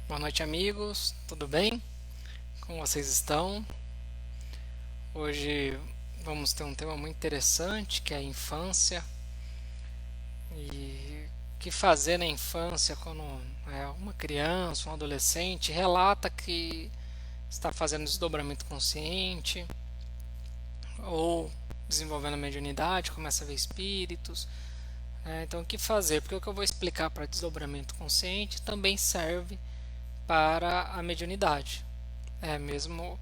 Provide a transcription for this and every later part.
Boa noite, amigos. Tudo bem? Como vocês estão? Hoje vamos ter um tema muito interessante que é a infância e o que fazer na infância quando uma criança, um adolescente relata que está fazendo desdobramento consciente ou desenvolvendo a mediunidade, começa a ver espíritos. Então, o que fazer? Porque o que eu vou explicar para desdobramento consciente também serve para a mediunidade. É mesmo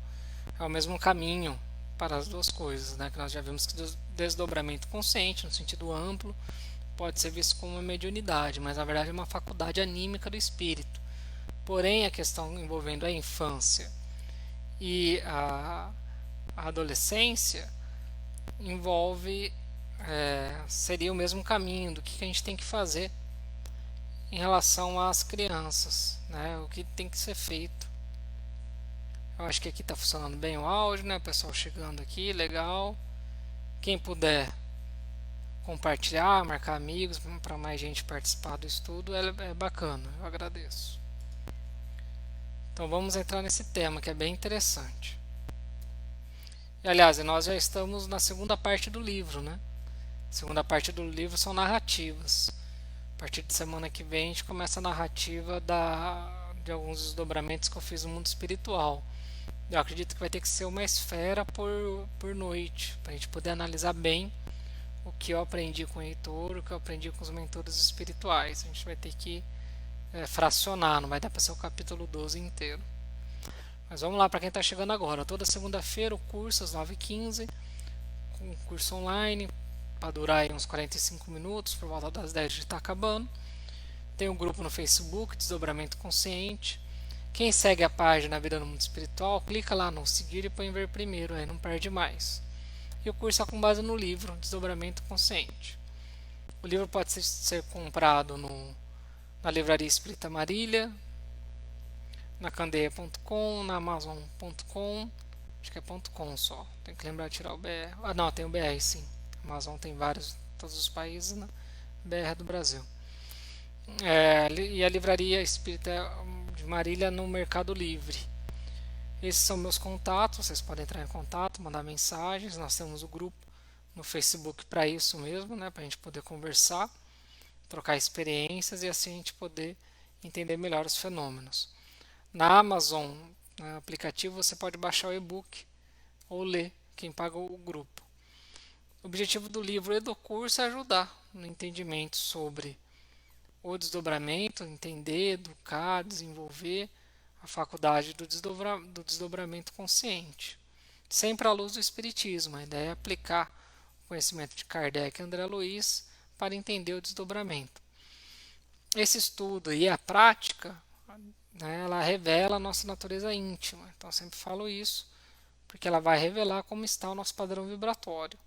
É o mesmo caminho para as duas coisas, né? Que nós já vimos que o desdobramento consciente, no sentido amplo, pode ser visto como uma mediunidade, mas na verdade é uma faculdade anímica do espírito. Porém, a questão envolvendo a infância e a adolescência envolve seria o mesmo caminho do que a gente tem que fazer em relação às crianças, né? O que tem que ser feito. Eu acho que aqui está funcionando bem o áudio, né? O pessoal chegando aqui, legal. Quem puder compartilhar, marcar amigos para mais gente participar do estudo é bacana, eu agradeço. Então vamos entrar nesse tema que é bem interessante. E aliás, nós já estamos na segunda parte do livro, né? A segunda parte do livro são narrativas. A partir de semana que vem a gente começa a narrativa de alguns desdobramentos que eu fiz no mundo espiritual. Eu acredito que vai ter que ser uma esfera por noite, para a gente poder analisar bem o que eu aprendi com o Heitor, o que eu aprendi com os mentores espirituais. A gente vai ter que fracionar, não vai dar para ser o capítulo 12 inteiro. Mas vamos lá para quem está chegando agora. Toda segunda-feira o curso às 9h15, com um curso online, para durar aí uns 45 minutos, por volta das 10 já está acabando. Tem um grupo no Facebook, Desdobramento Consciente. Quem segue a página Vida no Mundo Espiritual, clica lá no seguir e põe ver primeiro, aí não perde mais. E o curso é com base no livro Desdobramento Consciente. O livro pode ser comprado na Livraria Espírita Marília, na Candeia.com, na Amazon.com, acho que é .com só, tem que lembrar de tirar o BR. Ah não, tem o BR sim, a Amazon tem vários, todos os países, né? BR do Brasil. E a Livraria Espírita de Marília no Mercado Livre. Esses são meus contatos, vocês podem entrar em contato, mandar mensagens. Nós temos o grupo no Facebook para isso mesmo, né, para a gente poder conversar, trocar experiências e assim a gente poder entender melhor os fenômenos. Na Amazon, no aplicativo, você pode baixar o e-book ou ler, quem paga o grupo. O objetivo do livro e do curso é ajudar no entendimento sobre o desdobramento, entender, educar, desenvolver a faculdade do desdobramento consciente. Sempre à luz do Espiritismo. A ideia é aplicar o conhecimento de Kardec e André Luiz para entender o desdobramento. Esse estudo e a prática, né, ela revela a nossa natureza íntima. Então, eu sempre falo isso, porque ela vai revelar como está o nosso padrão vibratório.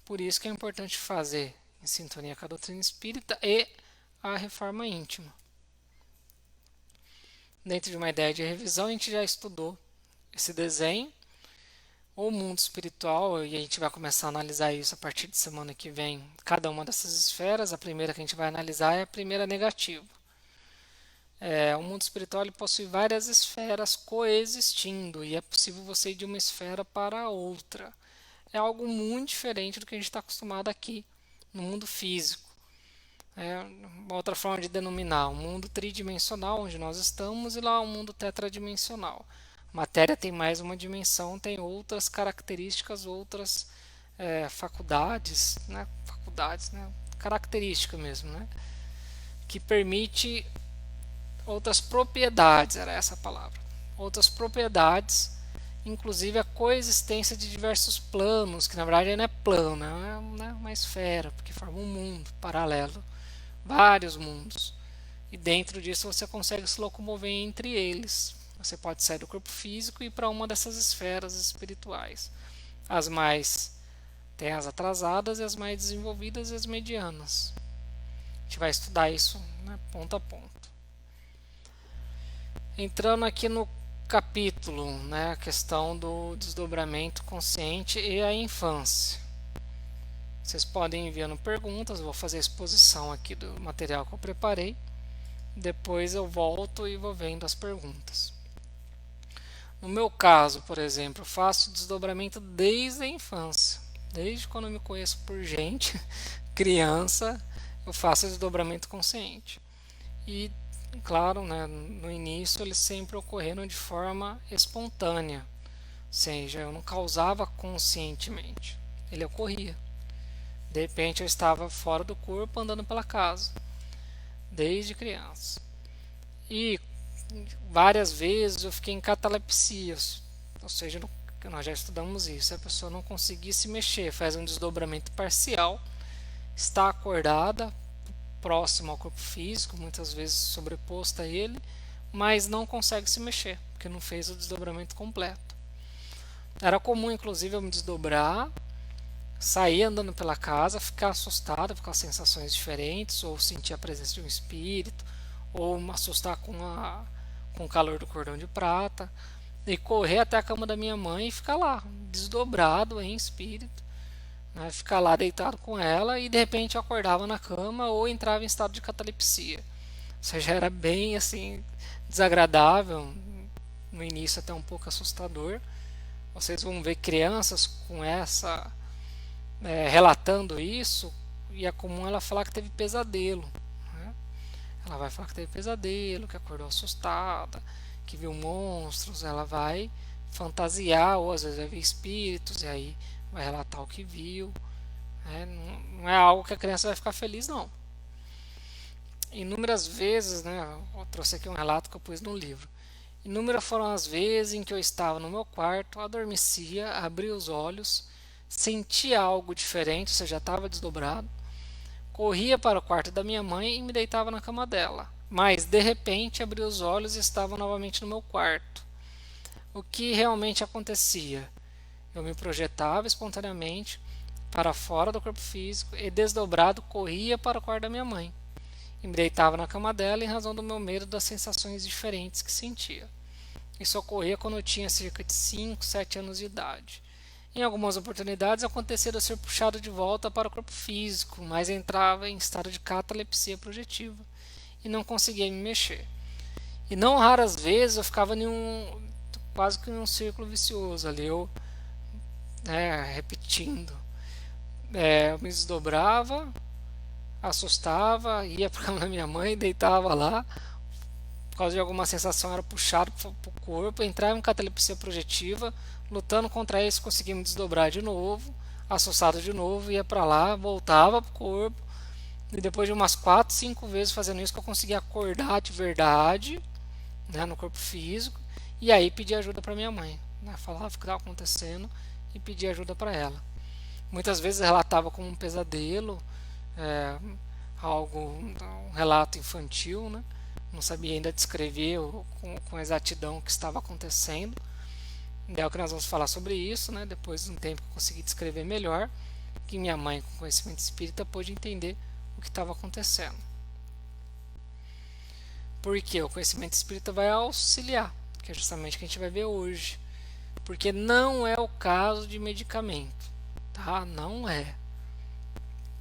Por isso que é importante fazer em sintonia com a doutrina espírita e a reforma íntima. Dentro de uma ideia de revisão, a gente já estudou esse desenho, o mundo espiritual, e a gente vai começar a analisar isso a partir de semana que vem, cada uma dessas esferas. A primeira que a gente vai analisar é a primeira negativa. O mundo espiritual ele possui várias esferas coexistindo e é possível você ir de uma esfera para outra. É algo muito diferente do que a gente está acostumado aqui no mundo físico. É uma outra forma de denominar um mundo tridimensional, onde nós estamos, e lá um mundo tetradimensional. A matéria tem mais uma dimensão, tem outras características, outras faculdades, característica mesmo, né? Que permite outras propriedades, era essa a palavra, outras propriedades, inclusive a coexistência de diversos planos, que na verdade não é plano, é uma esfera, porque forma um mundo paralelo, vários mundos. E dentro disso você consegue se locomover entre eles. Você pode sair do corpo físico e ir para uma dessas esferas espirituais. As mais tem as atrasadas e as mais desenvolvidas e as medianas. A gente vai estudar isso, né, ponto a ponto. Entrando aqui no capítulo, né, a questão do desdobramento consciente e a infância. Vocês podem ir enviando perguntas, eu vou fazer a exposição aqui do material que eu preparei Depois eu volto e vou vendo as perguntas. No meu caso, por exemplo, eu faço desdobramento desde a infância. Desde quando eu me conheço por gente, criança, eu faço desdobramento consciente. E, claro, né, no início eles sempre ocorreram de forma espontânea. Ou seja, eu não causava conscientemente. Ele ocorria. De repente eu estava fora do corpo andando pela casa, desde criança. E várias vezes eu fiquei em catalepsia, ou seja, nós já estudamos isso. A pessoa não conseguir se mexer, faz um desdobramento parcial, está acordada, próxima ao corpo físico, muitas vezes sobreposta a ele, mas não consegue se mexer, porque não fez o desdobramento completo. Era comum, inclusive, eu me desdobrar, sair andando pela casa, ficar assustado, ficar com sensações diferentes, ou sentir a presença de um espírito, ou me assustar com o calor do cordão de prata, e correr até a cama da minha mãe e ficar lá, desdobrado em espírito, né? Ficar lá deitado com ela e de repente eu acordava na cama ou entrava em estado de catalepsia. Ou seja, era bem assim desagradável, no início até um pouco assustador. Vocês vão ver crianças com essa relatando isso, e é comum ela falar que teve pesadelo, né? Ela vai falar que teve pesadelo, que acordou assustada, que viu monstros. Ela vai fantasiar, ou às vezes vai ver espíritos, e aí vai relatar o que viu, né? Não é algo que a criança vai ficar feliz, não. Inúmeras vezes, né, eu trouxe aqui um relato que eu pus no livro. Inúmeras foram as vezes em que eu estava no meu quarto, adormecia, abria os olhos, sentia algo diferente, ou seja, estava desdobrado, corria para o quarto da minha mãe e me deitava na cama dela. Mas, de repente, abri os olhos e estava novamente no meu quarto. O que realmente acontecia? Eu me projetava espontaneamente para fora do corpo físico e, desdobrado, corria para o quarto da minha mãe e me deitava na cama dela em razão do meu medo das sensações diferentes que sentia. Isso ocorria quando eu tinha cerca de 5, 7 anos de idade. Em algumas oportunidades acontecia de eu ser puxado de volta para o corpo físico, mas entrava em estado de catalepsia projetiva e não conseguia me mexer. E não raras vezes eu ficava quase que em um círculo vicioso ali, eu repetindo. Eu me desdobrava, assustava, ia para a cama da minha mãe, deitava lá, por causa de alguma sensação era puxado para o corpo, entrava em catalepsia projetiva, lutando contra isso, conseguia me desdobrar de novo, assustado de novo, ia para lá, voltava para o corpo, e depois de umas 4, 5 vezes fazendo isso, que eu conseguia acordar de verdade, né, no corpo físico, e aí pedir ajuda para minha mãe, né, falava o que estava acontecendo e pedir ajuda para ela. Muitas vezes relatava como um pesadelo, é, um relato infantil, né? Não sabia ainda descrever com exatidão o que estava acontecendo. É o que nós vamos falar sobre isso, né? Depois de um tempo que eu consegui descrever melhor, que minha mãe, com conhecimento espírita, pôde entender o que estava acontecendo. Porque o conhecimento espírita vai auxiliar, que é justamente o que a gente vai ver hoje. Porque não é o caso de medicamento, tá? Não é.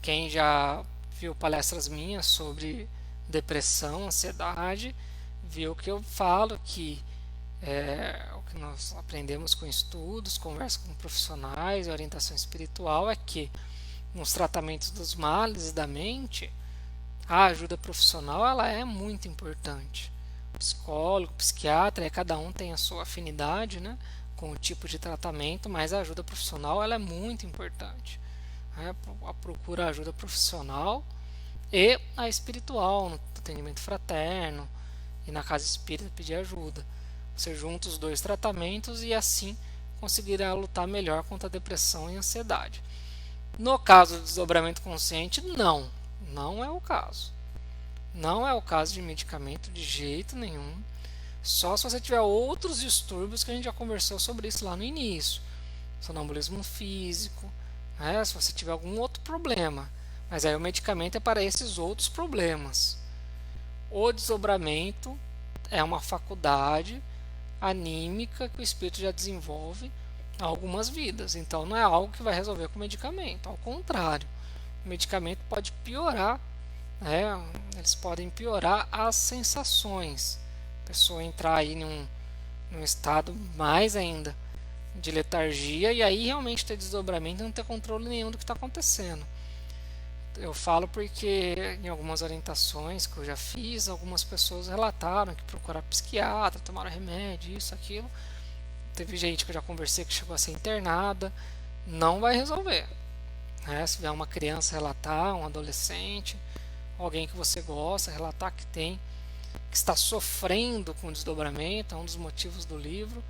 Quem já viu palestras minhas sobre depressão, ansiedade, viu que eu falo que o que nós aprendemos com estudos, conversa com profissionais, orientação espiritual, é que nos tratamentos dos males da mente, a ajuda profissional ela é muito importante. Psicólogo, psiquiatra, cada um tem a sua afinidade, né, com o tipo de tratamento, mas a ajuda profissional ela é muito importante. A procura ajuda profissional e a espiritual, no atendimento fraterno e na casa espírita pedir ajuda. Você junta os dois tratamentos e assim conseguirá lutar melhor contra a depressão e a ansiedade. No caso do desdobramento consciente, não é o caso. Não é o caso de medicamento de jeito nenhum. Só se você tiver outros distúrbios, que a gente já conversou sobre isso lá no início. Sonambulismo físico, se você tiver algum outro problema. Mas aí o medicamento é para esses outros problemas. O desdobramento é uma faculdade anímica que o espírito já desenvolve há algumas vidas. Então não é algo que vai resolver com medicamento. Ao contrário, o medicamento pode piorar né, eles podem piorar as sensações. A pessoa entrar aí num estado mais ainda de letargia e aí realmente ter desdobramento e não ter controle nenhum do que está acontecendo. Eu falo porque em algumas orientações que eu já fiz, algumas pessoas relataram que procuraram psiquiatra, tomaram remédio, isso, aquilo. Teve gente que eu já conversei que chegou a ser internada. Não vai resolver, né? Se vier uma criança relatar, um adolescente, alguém que você gosta, relatar que está sofrendo com desdobramento, é um dos motivos do livro.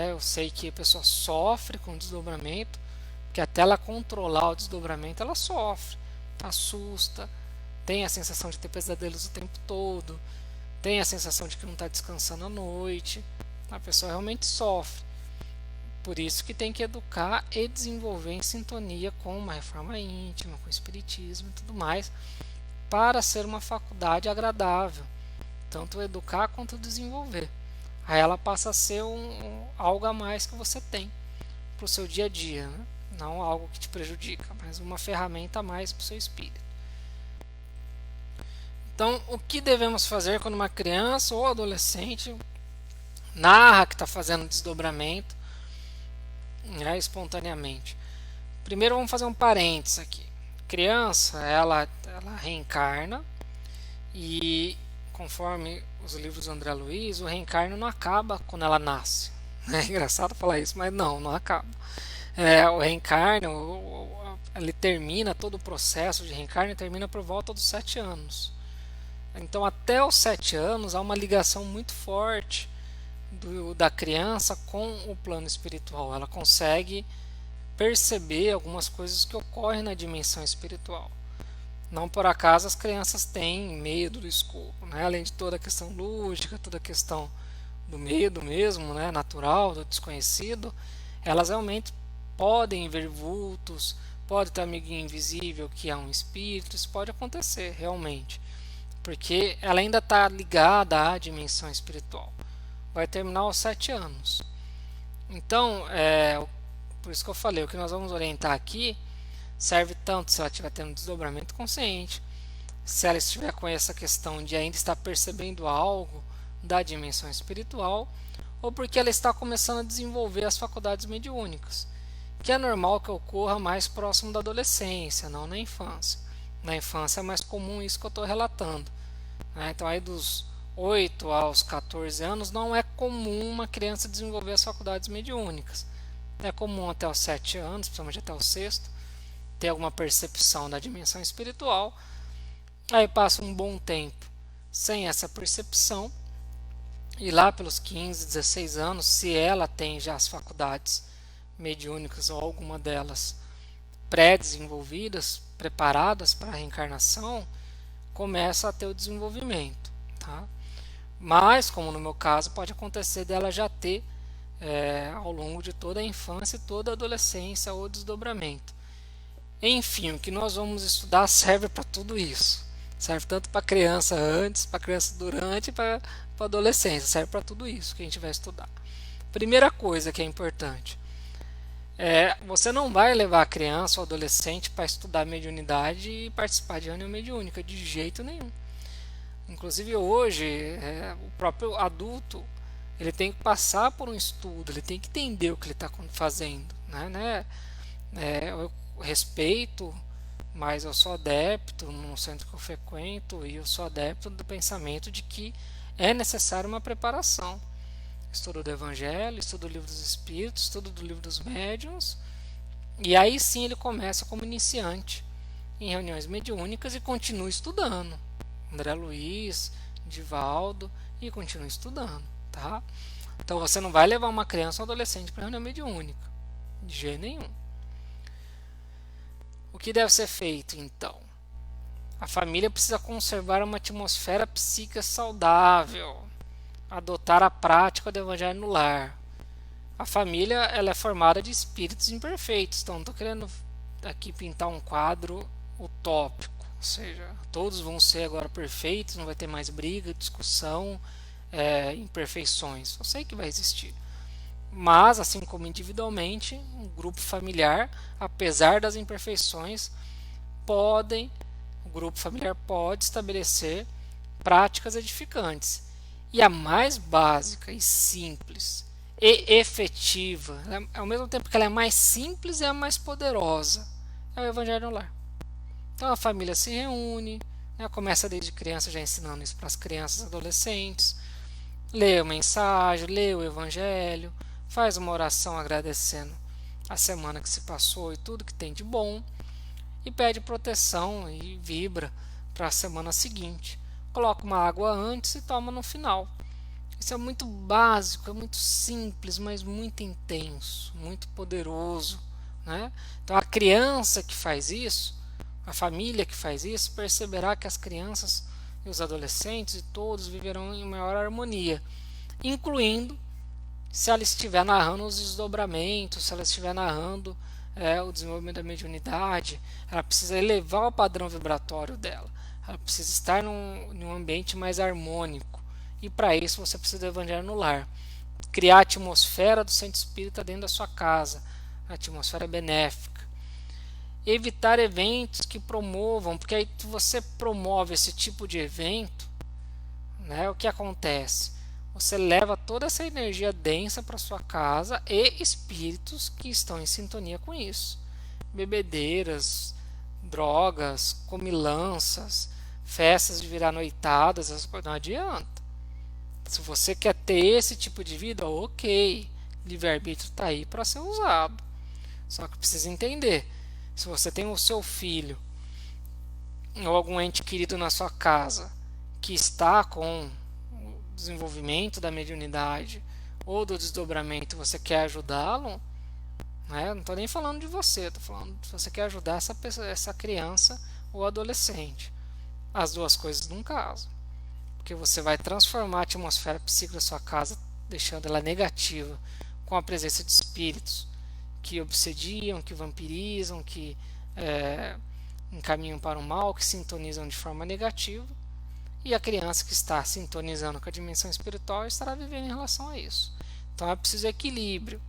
Eu sei que a pessoa sofre com desdobramento, que até ela controlar o desdobramento, ela sofre, assusta, tem a sensação de ter pesadelos o tempo todo, tem a sensação de que não está descansando à noite. A pessoa realmente sofre. Por isso que tem que educar e desenvolver em sintonia com uma reforma íntima, com o espiritismo e tudo mais, para ser uma faculdade agradável, tanto educar quanto desenvolver. Aí ela passa a ser algo a mais que você tem para o seu dia a dia, né? Não algo que te prejudica, mas uma ferramenta a mais para o seu espírito. Então, o que devemos fazer quando uma criança ou adolescente narra que está fazendo desdobramento, né, espontaneamente? Primeiro, vamos fazer um parênteses aqui. Criança, ela reencarna e, conforme os livros do André Luiz, o reencarno não acaba quando ela nasce. É engraçado falar isso, mas não acaba. O reencarno, ele termina, todo o processo de reencarno termina por volta dos 7 anos. Então, até os 7 anos, há uma ligação muito forte da criança com o plano espiritual. Ela consegue perceber algumas coisas que ocorrem na dimensão espiritual. Não por acaso as crianças têm medo do escuro, né? Além de toda a questão lúdica, toda a questão do medo mesmo, né? Natural, do desconhecido, elas realmente podem ver vultos, pode ter um amiguinho invisível que é um espírito, isso pode acontecer realmente, porque ela ainda está ligada à dimensão espiritual. Vai terminar aos 7 anos. Então, por isso que eu falei, o que nós vamos orientar aqui serve tanto se ela estiver tendo desdobramento consciente, se ela estiver com essa questão de ainda estar percebendo algo da dimensão espiritual, ou porque ela está começando a desenvolver as faculdades mediúnicas, que é normal que ocorra mais próximo da adolescência, não na infância. Na infância é mais comum isso que eu estou relatando. Então, aí dos 8 aos 14 anos, não é comum uma criança desenvolver as faculdades mediúnicas. É comum até os 7 anos, principalmente até o sexto, ter alguma percepção da dimensão espiritual. Aí passa um bom tempo sem essa percepção, e lá pelos 15, 16 anos, se ela tem já as faculdades mediúnicas ou alguma delas pré-desenvolvidas, preparadas para a reencarnação, começa a ter o desenvolvimento, tá? Mas, como no meu caso, pode acontecer dela já ter, ao longo de toda a infância e toda a adolescência, o desdobramento. Enfim, o que nós vamos estudar serve para tudo isso. Serve tanto para criança antes, para criança durante e para adolescência. Serve para tudo isso que a gente vai estudar. Primeira coisa que é importante. Você não vai levar a criança ou adolescente para estudar mediunidade e participar de reunião mediúnica, de jeito nenhum. Inclusive hoje, o próprio adulto, ele tem que passar por um estudo, ele tem que entender o que ele está fazendo, né? Eu respeito, mas eu sou adepto no centro que eu frequento, e eu sou adepto do pensamento de que é necessário uma preparação. Estudo do Evangelho, estudo do Livro dos Espíritos, estudo do Livro dos Médiuns, e aí sim ele começa como iniciante em reuniões mediúnicas e continua estudando. André Luiz, Divaldo, e continua estudando, tá? Então você não vai levar uma criança ou adolescente para reunião mediúnica, de jeito nenhum. O que deve ser feito então? A família precisa conservar uma atmosfera psíquica saudável, adotar a prática do evangelho no lar. A família, ela é formada de espíritos imperfeitos, então não estou querendo aqui pintar um quadro utópico, ou seja, todos vão ser agora perfeitos, não vai ter mais briga, discussão, imperfeições. Eu sei que vai existir, mas assim como individualmente, um grupo familiar, apesar das imperfeições, podem O grupo familiar pode estabelecer práticas edificantes. E a mais básica e simples e efetiva, ao mesmo tempo que ela é mais simples, é a mais poderosa, é o Evangelho no Lar. Então a família se reúne, né, começa desde criança já ensinando isso para as crianças e adolescentes, lê a mensagem, lê o Evangelho, faz uma oração agradecendo a semana que se passou e tudo que tem de bom, e pede proteção e vibra para a semana seguinte. Coloca uma água antes e toma no final. Isso é muito básico, é muito simples, mas muito intenso, muito poderoso, né? Então a criança que faz isso, a família que faz isso, perceberá que as crianças e os adolescentes e todos viverão em maior harmonia, incluindo se ela estiver narrando os desdobramentos, se ela estiver narrando o desenvolvimento da mediunidade. Ela precisa elevar o padrão vibratório dela, ela precisa estar num ambiente mais harmônico, e para isso você precisa do Evangelho no Lar, criar a atmosfera do centro espírita dentro da sua casa, a atmosfera benéfica, evitar eventos que promovam, porque aí você promove esse tipo de evento, né, o que acontece? Você leva toda essa energia densa para sua casa e espíritos que estão em sintonia com isso. Bebedeiras, drogas, comilanças, festas de virar noitadas, essas coisas não adianta. Se você quer ter esse tipo de vida, ok, livre-arbítrio está aí para ser usado. Só que precisa entender, se você tem o seu filho ou algum ente querido na sua casa que está com o desenvolvimento da mediunidade ou do desdobramento, você quer ajudá-lo, né? Não estou nem falando de você, estou falando se você quer ajudar essa criança ou adolescente. As duas coisas num caso, porque você vai transformar a atmosfera psíquica da sua casa, deixando ela negativa, com a presença de espíritos que obsediam, que vampirizam, que encaminham para o mal, que sintonizam de forma negativa, e a criança que está sintonizando com a dimensão espiritual estará vivendo em relação a isso. Então é preciso equilíbrio.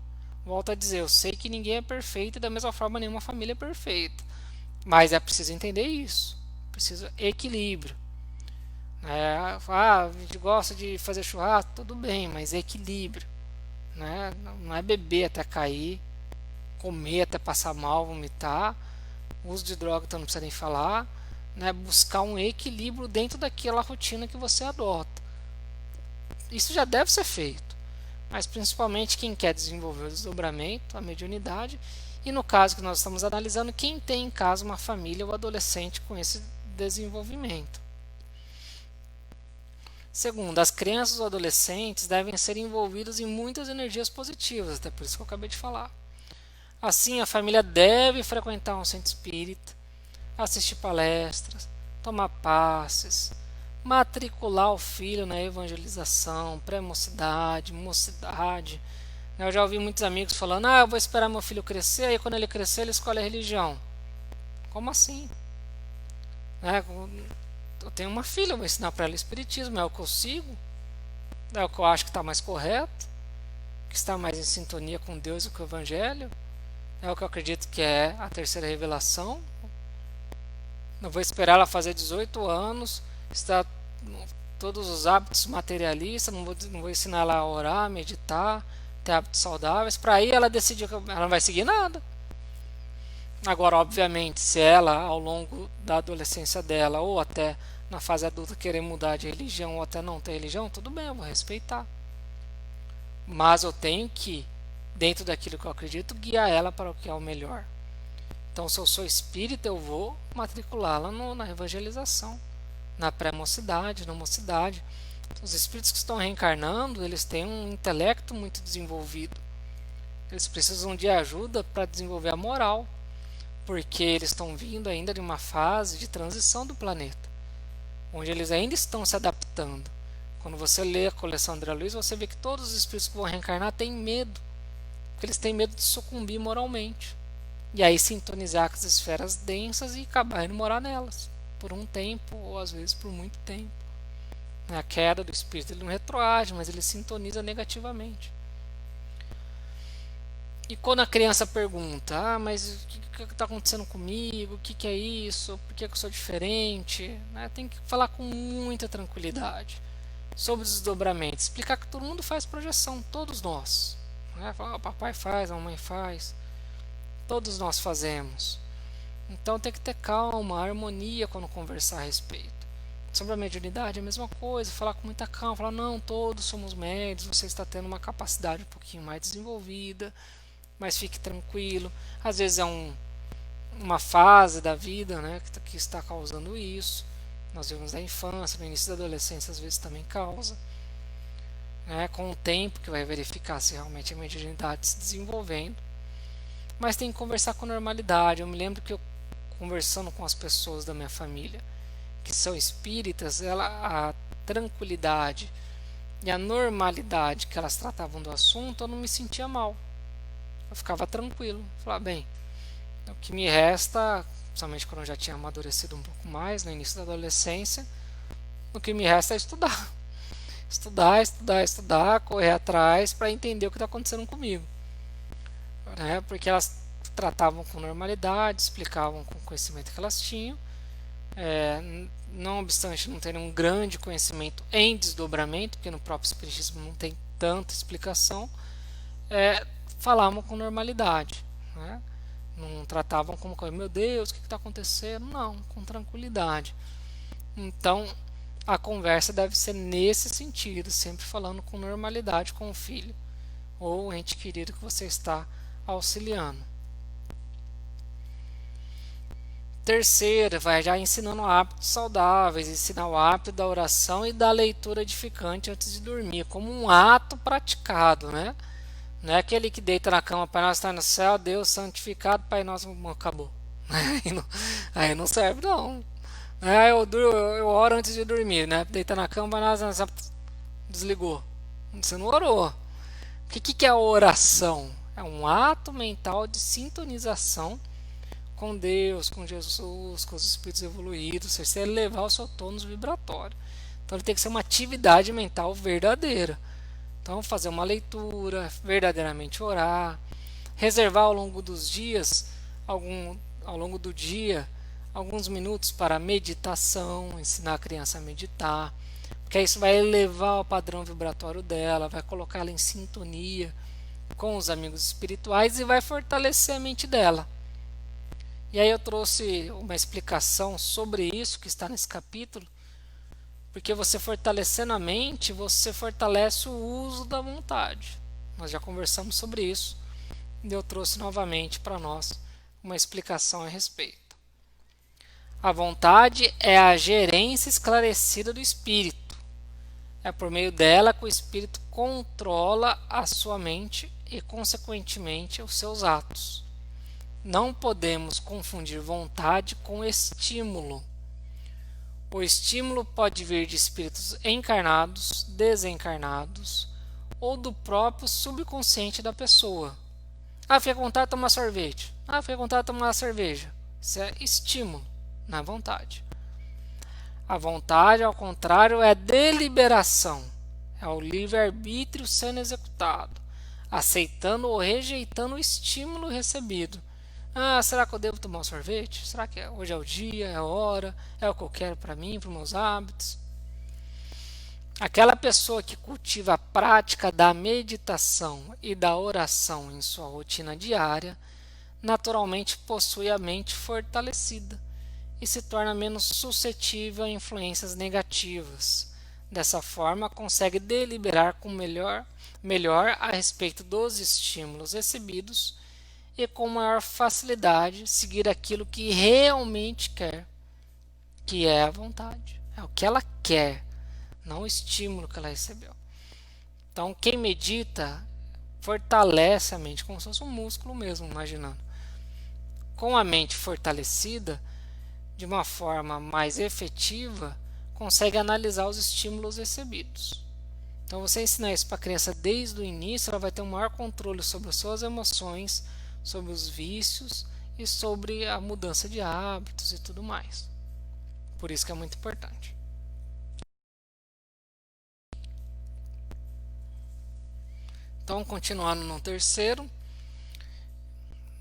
Volto a dizer, eu sei que ninguém é perfeito e da mesma forma nenhuma família é perfeita, mas é preciso entender isso, precisa equilíbrio. A gente gosta de fazer churrasco, tudo bem, mas equilíbrio, né? Não é beber até cair, comer até passar mal, vomitar, uso de droga, então não precisa nem falar, né? Buscar um equilíbrio dentro daquela rotina que você adota. Isso já deve ser feito, mas principalmente quem quer desenvolver o desdobramento, a mediunidade, e no caso que nós estamos analisando, quem tem em casa uma família ou adolescente com esse desenvolvimento. Segundo, as crianças ou adolescentes devem ser envolvidos em muitas energias positivas, até por isso que eu acabei de falar. Assim, a família deve frequentar um centro espírita, assistir palestras, tomar passes, matricular o filho na evangelização, pré-mocidade, mocidade. Eu já ouvi muitos amigos falando, eu vou esperar meu filho crescer, aí quando ele crescer ele escolhe a religião. Como assim? Eu tenho uma filha, eu vou ensinar para ela o espiritismo, é o que eu sigo, é o que eu acho que está mais correto, que está mais em sintonia com Deus e com o Evangelho, é o que eu acredito que é a terceira revelação. Não vou esperar ela fazer 18 anos, estar todos os hábitos materialistas, não vou ensinar ela a orar, meditar, ter hábitos saudáveis, para aí ela decidir que ela não vai seguir nada. Agora, obviamente, se ela, ao longo da adolescência dela, ou até na fase adulta, querer mudar de religião, ou até não ter religião, tudo bem, eu vou respeitar. Mas eu tenho que, dentro daquilo que eu acredito, guiar ela para o que é o melhor. Então, se eu sou espírita, eu vou matriculá-la na evangelização, na pré-mocidade, na mocidade. Os espíritos que estão reencarnando, eles têm um intelecto muito desenvolvido. Eles precisam de ajuda para desenvolver a moral, porque eles estão vindo ainda de uma fase de transição do planeta, onde eles ainda estão se adaptando. Quando você lê a coleção André Luiz, você vê que todos os espíritos que vão reencarnar têm medo, porque eles têm medo de sucumbir moralmente, e aí sintonizar com as esferas densas e acabar indo morar nelas, por um tempo, ou às vezes por muito tempo. A queda do espírito, ele não retroage, mas ele sintoniza negativamente. E quando a criança pergunta, mas o que está acontecendo comigo? O que é isso? Por que eu sou diferente? Né? Tem que falar com muita tranquilidade sobre os desdobramentos. Explicar que todo mundo faz projeção, todos nós. Né? Falar, o papai faz, a mamãe faz, todos nós fazemos. Então tem que ter calma, harmonia quando conversar a respeito. Sobre a mediunidade é a mesma coisa, falar com muita calma, falar, não, todos somos médios, você está tendo uma capacidade um pouquinho mais desenvolvida, mas fique tranquilo. Às vezes é uma fase da vida, né, que está causando isso. Nós vemos na infância, no início da adolescência, às vezes também causa. Né, com o tempo que vai verificar se realmente a mediunidade se desenvolvendo. Mas tem que conversar com normalidade. Eu me lembro que eu, conversando com as pessoas da minha família, que são espíritas, a tranquilidade e a normalidade que elas tratavam do assunto, eu não me sentia mal. Eu ficava tranquilo. Falava, bem, o que me resta, principalmente quando eu já tinha amadurecido um pouco mais, no início da adolescência, o que me resta é estudar. Estudar, estudar, estudar, correr atrás para entender o que está acontecendo comigo. Né? Porque elas tratavam com normalidade, explicavam com o conhecimento que elas tinham. Não obstante não terem um grande conhecimento em desdobramento, porque no próprio Espiritismo não tem tanta explicação, falavam com normalidade. Né? Não tratavam como coisa, meu Deus, o que está acontecendo? Não, com tranquilidade. Então, a conversa deve ser nesse sentido, sempre falando com normalidade com o filho ou o ente querido que você está auxiliando. Terceira, vai já ensinando hábitos saudáveis, ensinar o hábito da oração e da leitura edificante antes de dormir, como um ato praticado, né? Não é aquele que deita na cama, Pai Nosso está no céu, Deus santificado, Pai Nosso, acabou. Aí não serve não. Eu oro antes de dormir, né? Deita na cama, Pai Nosso, desligou. Você não orou. O que é a oração? É um ato mental de sintonização com Deus, com Jesus, com os espíritos evoluídos, você elevar o seu tônus vibratório. Então ele tem que ser uma atividade mental verdadeira. Então fazer uma leitura, verdadeiramente orar, reservar ao longo dos dias, ao longo do dia, alguns minutos para meditação, ensinar a criança a meditar, porque isso vai elevar o padrão vibratório dela, vai colocá-la em sintonia com os amigos espirituais e vai fortalecer a mente dela. E aí eu trouxe uma explicação sobre isso que está nesse capítulo, porque você fortalecendo a mente, você fortalece o uso da vontade. Nós já conversamos sobre isso, e eu trouxe novamente para nós uma explicação a respeito. A vontade é a gerência esclarecida do espírito. É por meio dela que o espírito controla a sua mente e, consequentemente, os seus atos. Não podemos confundir vontade com estímulo. O estímulo pode vir de espíritos encarnados, desencarnados ou do próprio subconsciente da pessoa. Fiquei com vontade de tomar sorvete. Fiquei com vontade de tomar cerveja. Isso é estímulo, não é vontade. A vontade, ao contrário, é deliberação. É o livre-arbítrio sendo executado, aceitando ou rejeitando o estímulo recebido. Será que eu devo tomar um sorvete? Será que hoje é o dia, é a hora, é o que eu quero para mim, para os meus hábitos? Aquela pessoa que cultiva a prática da meditação e da oração em sua rotina diária, naturalmente possui a mente fortalecida e se torna menos suscetível a influências negativas. Dessa forma, consegue deliberar com melhor a respeito dos estímulos recebidos e com maior facilidade seguir aquilo que realmente quer, que é a vontade. É o que ela quer, não o estímulo que ela recebeu. Então, quem medita fortalece a mente, como se fosse um músculo mesmo, imaginando. Com a mente fortalecida, de uma forma mais efetiva, consegue analisar os estímulos recebidos. Então, você ensinar isso para a criança desde o início, ela vai ter um maior controle sobre as suas emoções, sobre os vícios e sobre a mudança de hábitos e tudo mais. Por isso que é muito importante. Então, continuando no terceiro,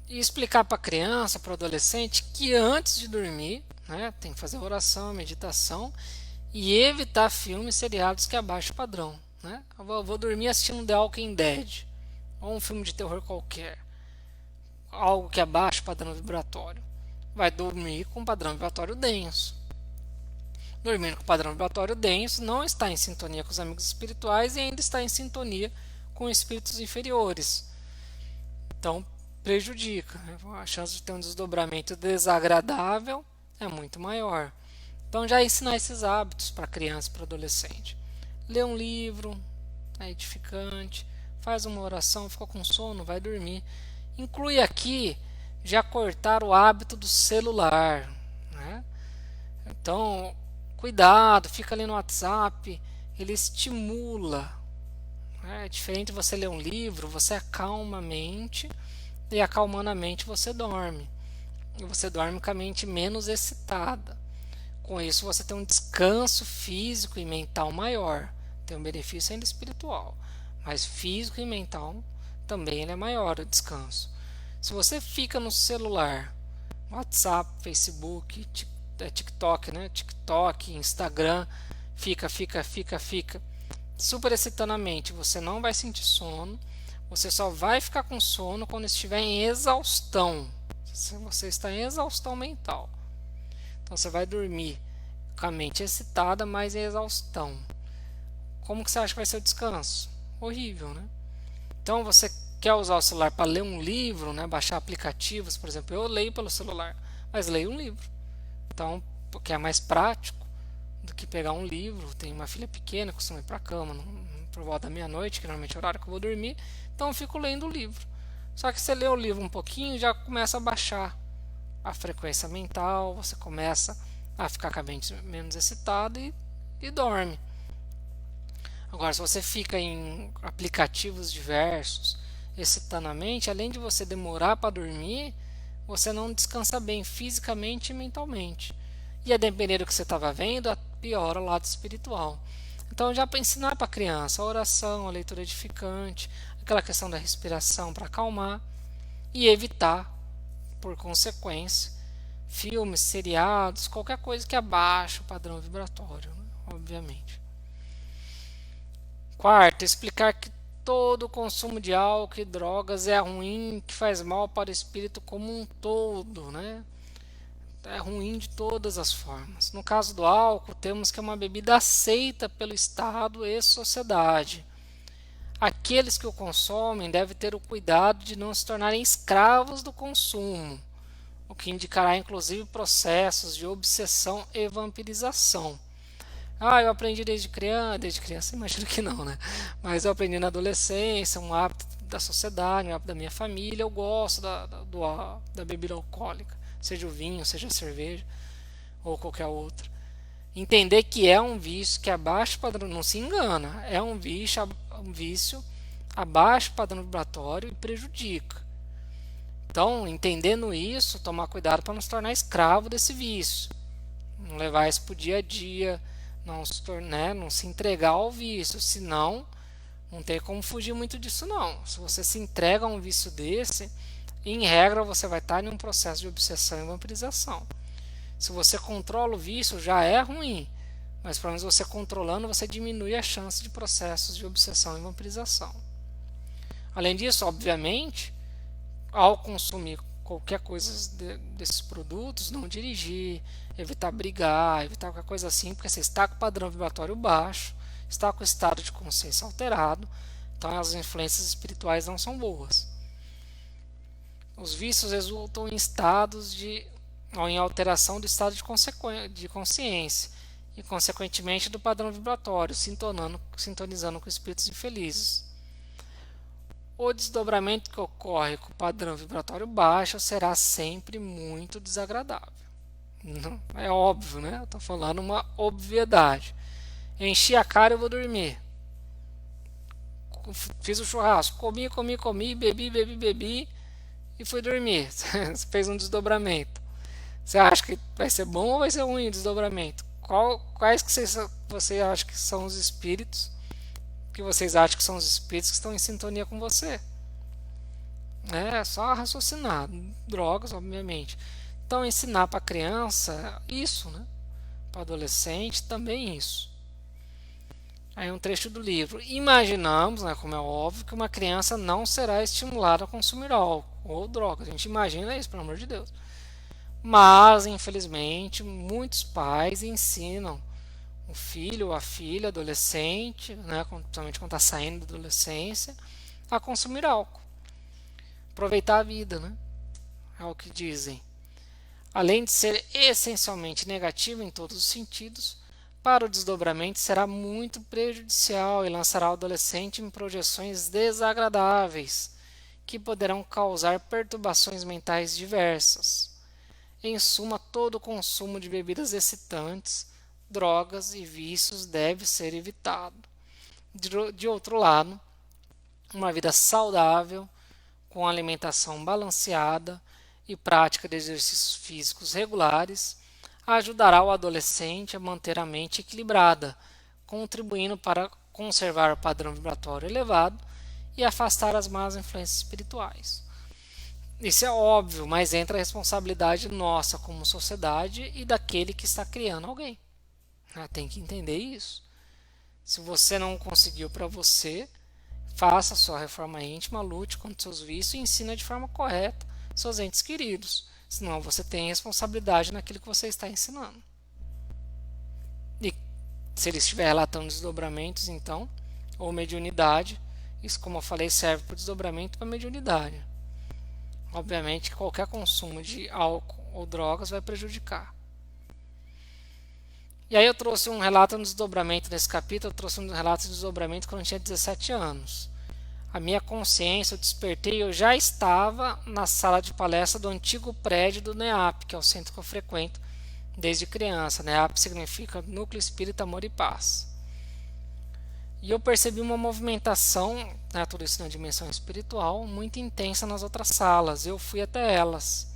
E explicar para a criança, para o adolescente, que antes de dormir, né, tem que fazer oração, meditação e evitar filmes seriados que abaixam o padrão. Né? Eu vou dormir assistindo The Walking Dead ou um filme de terror qualquer, algo que abaixa o padrão vibratório. Vai dormir com um padrão vibratório denso. Dormindo com padrão vibratório denso, não está em sintonia com os amigos espirituais e ainda está em sintonia com espíritos inferiores. Então, prejudica. Né? A chance de ter um desdobramento desagradável é muito maior. Então, já ensinar esses hábitos para criança e para adolescente. Lê um livro, é edificante, faz uma oração, ficou com sono, vai dormir. Inclui aqui já cortar o hábito do celular. Né? Então, cuidado, fica ali no WhatsApp, ele estimula. É diferente de você ler um livro, você acalma a mente e acalmando a mente você dorme. E você dorme com a mente menos excitada. Com isso você tem um descanso físico e mental maior. Tem um benefício ainda espiritual, mas físico e mental também ele é maior o descanso. Se você fica no celular, WhatsApp, Facebook, TikTok, né? TikTok, Instagram, fica super excitando a mente, você não vai sentir sono, você só vai ficar com sono quando estiver em exaustão. Se você está em exaustão mental, então você vai dormir com a mente excitada, mas em exaustão. Como que você acha que vai ser o descanso? Horrível, né? Então você quer usar o celular para ler um livro, né? Baixar aplicativos, por exemplo, eu leio pelo celular, mas leio um livro. Então, porque é mais prático do que pegar um livro. Tenho uma filha pequena, costumo ir para a cama por volta da meia-noite, que normalmente é o horário que eu vou dormir, então eu fico lendo o livro. Só que você lê o livro um pouquinho, já começa a baixar a frequência mental, você começa a ficar com a mente menos excitada e dorme. Agora, se você fica em aplicativos diversos, excitando a mente, além de você demorar para dormir, você não descansa bem fisicamente e mentalmente. E a depender do que você estava vendo, piora o lado espiritual. Então, já para ensinar para a criança a oração, a leitura edificante, aquela questão da respiração para acalmar e evitar, por consequência, filmes, seriados, qualquer coisa que abaixe o padrão vibratório, né? Obviamente. Quarto, explicar que todo consumo de álcool e drogas é ruim, que faz mal para o espírito como um todo, né? É ruim de todas as formas. No caso do álcool, temos que é uma bebida aceita pelo Estado e sociedade. Aqueles que o consomem devem ter o cuidado de não se tornarem escravos do consumo, o que indicará inclusive processos de obsessão e vampirização. Eu aprendi desde criança imagino que não, né? Mas eu aprendi na adolescência, um hábito da sociedade, um hábito da minha família, eu gosto da bebida alcoólica, seja o vinho, seja a cerveja ou qualquer outra. Entender que é um vício que abaixo o padrão, não se engana, é um vício abaixo do padrão vibratório e prejudica. Então, entendendo isso, tomar cuidado para não se tornar escravo desse vício, não levar isso para o dia a dia, não se entregar ao vício, senão não tem como fugir muito disso não. Se você se entrega a um vício desse, em regra você vai estar em um processo de obsessão e vampirização. Se você controla o vício já é ruim, mas pelo menos você controlando você diminui a chance de processos de obsessão e vampirização. Além disso, obviamente, ao consumir qualquer coisa desses produtos, não dirigir, evitar brigar, evitar qualquer coisa assim, porque você está com o padrão vibratório baixo, está com o estado de consciência alterado, então as influências espirituais não são boas. Os vícios resultam em alteração do estado de consciência e, consequentemente, do padrão vibratório, sintonizando com espíritos infelizes. O desdobramento que ocorre com o padrão vibratório baixo será sempre muito desagradável. Não, é óbvio, né? Eu estou falando uma obviedade. Enchi a cara e vou dormir. Fiz o churrasco, comi, bebi e fui dormir. Você fez um desdobramento. Você acha que vai ser bom ou vai ser ruim o desdobramento? Quais que você acha que são os espíritos que vocês acham que são os espíritos que estão em sintonia com você? É só raciocinar. Drogas, obviamente. Então, ensinar para criança isso, né? Para adolescente também isso. Aí um trecho do livro. Imaginamos, né, como é óbvio, que uma criança não será estimulada a consumir álcool ou drogas. A gente imagina isso, pelo amor de Deus. Mas, infelizmente, muitos pais ensinam o filho ou a filha, adolescente, né, principalmente quando está saindo da adolescência, a consumir álcool. Aproveitar a vida, né? É o que dizem. Além de ser essencialmente negativo em todos os sentidos, para o desdobramento será muito prejudicial e lançará o adolescente em projeções desagradáveis, que poderão causar perturbações mentais diversas. Em suma, todo o consumo de bebidas excitantes, drogas e vícios deve ser evitado. De outro lado, uma vida saudável, com alimentação balanceada e prática de exercícios físicos regulares, ajudará o adolescente a manter a mente equilibrada, contribuindo para conservar o padrão vibratório elevado e afastar as más influências espirituais. Isso é óbvio, mas entra a responsabilidade nossa como sociedade e daquele que está criando alguém. Tem que entender isso. Se você não conseguiu para você, faça a sua reforma íntima, lute contra seus vícios e ensina de forma correta seus entes queridos. Senão você tem responsabilidade naquilo que você está ensinando. E se ele estiver relatando desdobramentos, então, ou mediunidade, isso, como eu falei, serve para o desdobramento e para a mediunidade. Obviamente, qualquer consumo de álcool ou drogas vai prejudicar. E aí eu trouxe um relato de desdobramento nesse capítulo, eu trouxe um relato de desdobramento quando eu tinha 17 anos. A minha consciência, eu despertei, eu já estava na sala de palestra do antigo prédio do NEAP, que é o centro que eu frequento desde criança. NEAP significa Núcleo Espírita Amor e Paz. E eu percebi uma movimentação, né, tudo isso na dimensão espiritual, muito intensa nas outras salas. Eu fui até elas.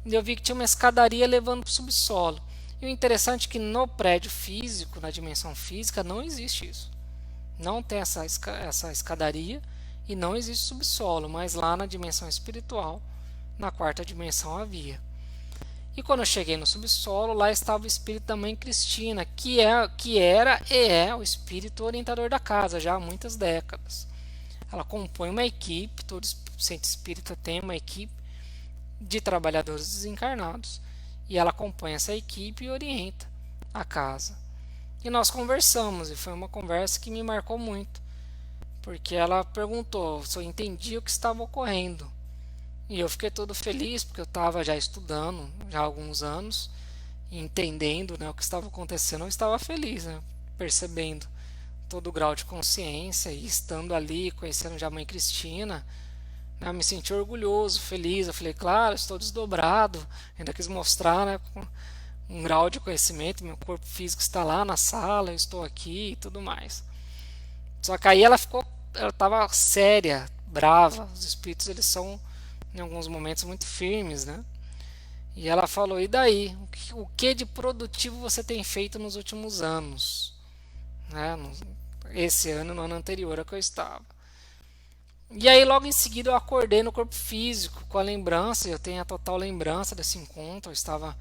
E eu vi que tinha uma escadaria levando para o subsolo. E o interessante é que no prédio físico, na dimensão física, não existe isso. Não tem essa escadaria e não existe subsolo, mas lá na dimensão espiritual, na quarta dimensão, havia. E quando eu cheguei no subsolo, lá estava o espírito da Mãe Cristina, que era e é o espírito orientador da casa já há muitas décadas. Ela compõe uma equipe, todo centro espírita tem uma equipe de trabalhadores desencarnados, e ela acompanha essa equipe e orienta a casa. E nós conversamos, e foi uma conversa que me marcou muito, porque ela perguntou se eu entendia o que estava ocorrendo. E eu fiquei todo feliz, porque eu estava já estudando já há alguns anos, entendendo, né, o que estava acontecendo. Eu estava feliz, né, percebendo todo o grau de consciência e estando ali, conhecendo já a Mãe Cristina, né, eu me senti orgulhoso, feliz. Eu falei, claro, estou desdobrado. Ainda quis mostrar, né, um grau de conhecimento. Meu corpo físico está lá na sala, eu estou aqui e tudo mais. Só que aí ela estava séria, brava. Os espíritos, eles são em alguns momentos muito firmes, né? E ela falou, e daí? O que de produtivo você tem feito nos últimos anos? Né? Esse ano, no ano anterior a que eu estava. E aí logo em seguida eu acordei no corpo físico com a lembrança, eu tenho a total lembrança desse encontro. Eu estava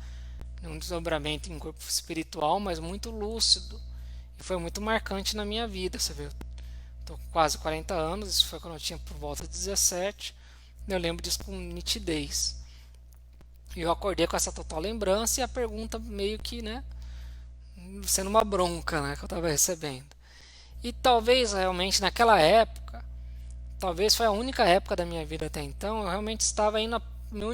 num desdobramento em corpo espiritual, mas muito lúcido. E foi muito marcante na minha vida, você vê. Estou com quase 40 anos, isso foi quando eu tinha por volta de 17. Eu lembro disso com nitidez. E eu acordei com essa total lembrança e a pergunta meio que, né, sendo uma bronca, né, que eu estava recebendo. E talvez realmente naquela época, talvez foi a única época da minha vida até então, eu realmente estava indo, minha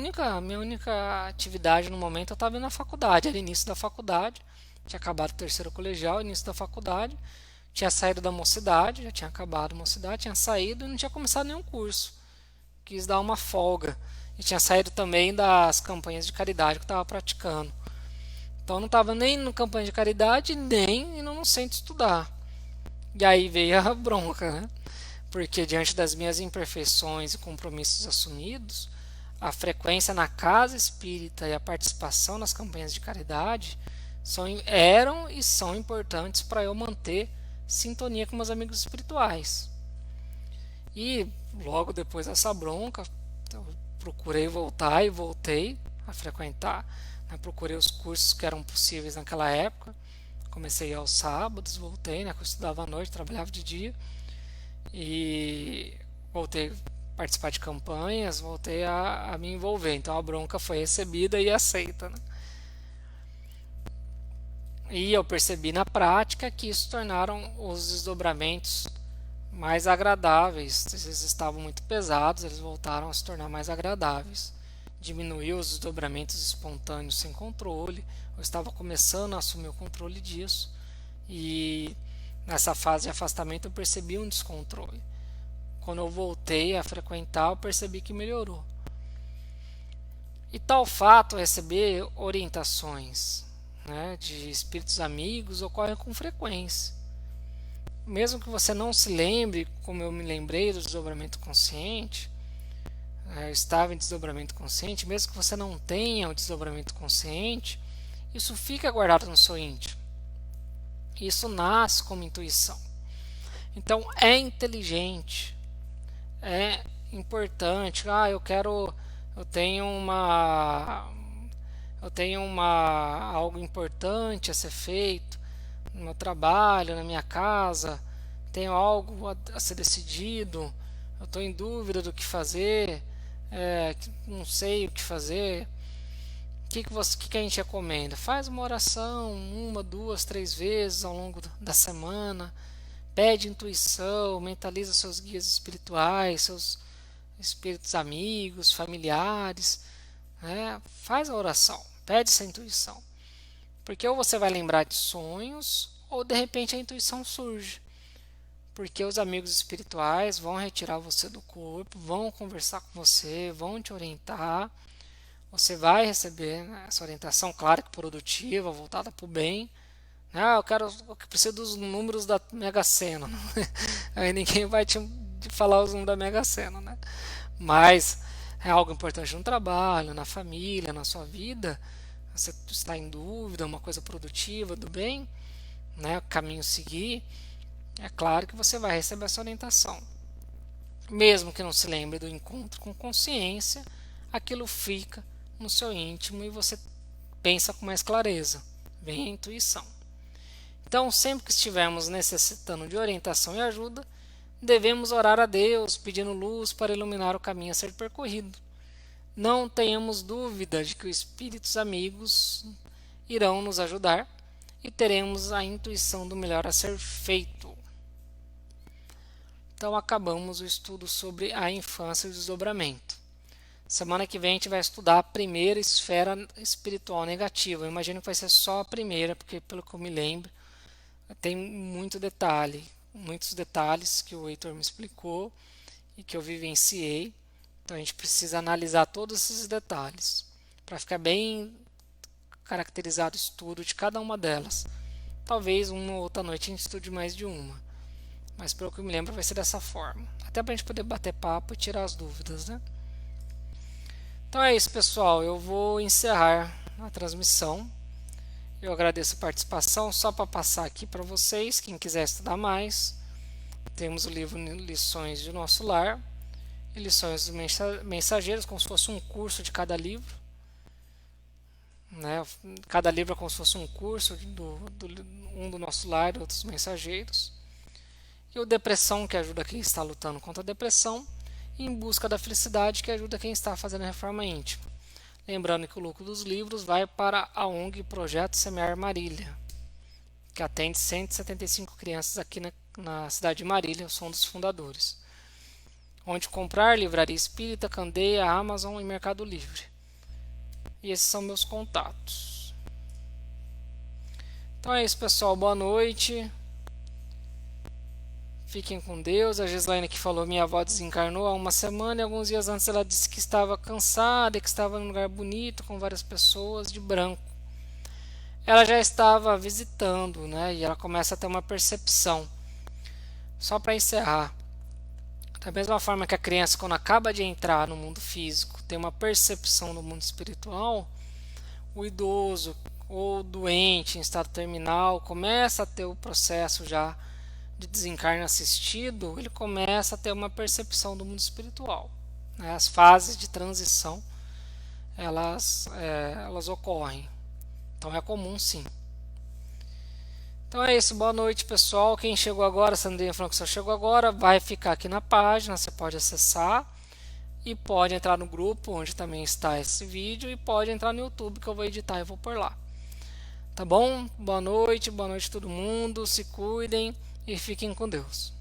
única atividade no momento, eu estava indo na faculdade, era início da faculdade, tinha acabado o terceiro colegial, início da faculdade, tinha saído da mocidade, já tinha acabado a mocidade, tinha saído e não tinha começado nenhum curso. Quis dar uma folga. E tinha saído também das campanhas de caridade que eu estava praticando. Então eu não estava nem no campanha de caridade, nem indo no centro estudar. E aí veio a bronca, né? Porque diante das minhas imperfeições e compromissos assumidos, a frequência na casa espírita e a participação nas campanhas de caridade eram e são importantes para eu manter sintonia com meus amigos espirituais. E logo depois dessa bronca, Então, eu procurei voltar e voltei a frequentar, né? Procurei os cursos que eram possíveis naquela época. Comecei aos sábados, voltei, né? Eu estudava à noite, trabalhava de dia e voltei a participar de campanhas, voltei a me envolver. Então a bronca foi recebida e aceita, né? E eu percebi na prática que isso tornaram os desdobramentos mais agradáveis. Eles estavam muito pesados, eles voltaram a se tornar mais agradáveis. Diminuiu os desdobramentos espontâneos sem controle. Eu estava começando a assumir o controle disso. E nessa fase de afastamento eu percebi um descontrole. Quando eu voltei a frequentar, eu percebi que melhorou. E tal fato, receber orientações, né, de espíritos amigos ocorre com frequência. Mesmo que você não se lembre, como eu me lembrei do desdobramento consciente, eu estava em desdobramento consciente, mesmo que você não tenha o desdobramento consciente, isso fica guardado no seu íntimo. Isso nasce como intuição. Então é inteligente, é importante. Eu tenho uma, algo importante a ser feito no meu trabalho, na minha casa, tenho algo a ser decidido, eu estou em dúvida do que fazer, não sei o que fazer. O que a gente recomenda? Faz uma oração, uma, duas, três vezes ao longo da semana, pede intuição, mentaliza seus guias espirituais, seus espíritos amigos, familiares, né? Faz a oração, pede essa intuição. Porque ou você vai lembrar de sonhos, ou de repente a intuição surge. Porque os amigos espirituais vão retirar você do corpo, vão conversar com você, vão te orientar. Você vai receber, né, essa orientação, claro que produtiva, voltada para o bem. Eu preciso dos números da Mega Sena. Aí ninguém vai te falar os números da Mega Sena, né? Mas é algo importante no trabalho, na família, na sua vida. Você está em dúvida, uma coisa produtiva, do bem, né? Caminho seguir. É claro que você vai receber essa orientação. Mesmo que não se lembre do encontro com consciência, aquilo fica no seu íntimo e você pensa com mais clareza. Vem a intuição. Então, sempre que estivermos necessitando de orientação e ajuda, devemos orar a Deus, pedindo luz para iluminar o caminho a ser percorrido. Não tenhamos dúvida de que os espíritos amigos irão nos ajudar e teremos a intuição do melhor a ser feito. Então, acabamos o estudo sobre a infância e o desdobramento. Semana que vem a gente vai estudar a primeira esfera espiritual negativa. Eu imagino que vai ser só a primeira, porque pelo que eu me lembro, tem muito detalhe, muitos detalhes que o Heitor me explicou e que eu vivenciei. Então a gente precisa analisar todos esses detalhes para ficar bem caracterizado o estudo de cada uma delas. Talvez uma ou outra noite a gente estude mais de uma, mas pelo que eu me lembro vai ser dessa forma. Até para a gente poder bater papo e tirar as dúvidas, né? Então é isso, pessoal. Eu vou encerrar a transmissão. Eu agradeço a participação. Só para passar aqui para vocês, quem quiser estudar mais, temos o livro Lições de Nosso Lar e Lições dos Mensageiros, como se fosse um curso de cada livro, né? Cada livro é como se fosse um curso um do Nosso Lar e outros Mensageiros. E o Depressão, que ajuda quem está lutando contra a depressão, e Em Busca da Felicidade, que ajuda quem está fazendo a reforma íntima. Lembrando que o lucro dos livros vai para a ONG Projeto Semear Marília, que atende 175 crianças aqui na cidade de Marília. Eu sou um dos fundadores. Onde comprar: Livraria Espírita, Candeia, Amazon e Mercado Livre. E esses são meus contatos. Então é isso, pessoal. Boa noite. Fiquem com Deus. A Gislaine que falou, minha avó desencarnou há uma semana e alguns dias antes ela disse que estava cansada e que estava num lugar bonito com várias pessoas de branco. Ela já estava visitando, né? E ela começa a ter uma percepção. Só para encerrar, da mesma forma que a criança, quando acaba de entrar no mundo físico, tem uma percepção do mundo espiritual, o idoso ou doente em estado terminal começa a ter o processo já de desencarne assistido, ele começa a ter uma percepção do mundo espiritual. né? As fases de transição elas ocorrem. Então é comum sim. Então é isso, boa noite pessoal. Quem chegou agora, Sandrinha falou que só chegou agora, vai ficar aqui na página, você pode acessar e pode entrar no grupo onde também está esse vídeo e pode entrar no YouTube que eu vou editar e vou por lá. Tá bom? Boa noite todo mundo, se cuidem e fiquem com Deus.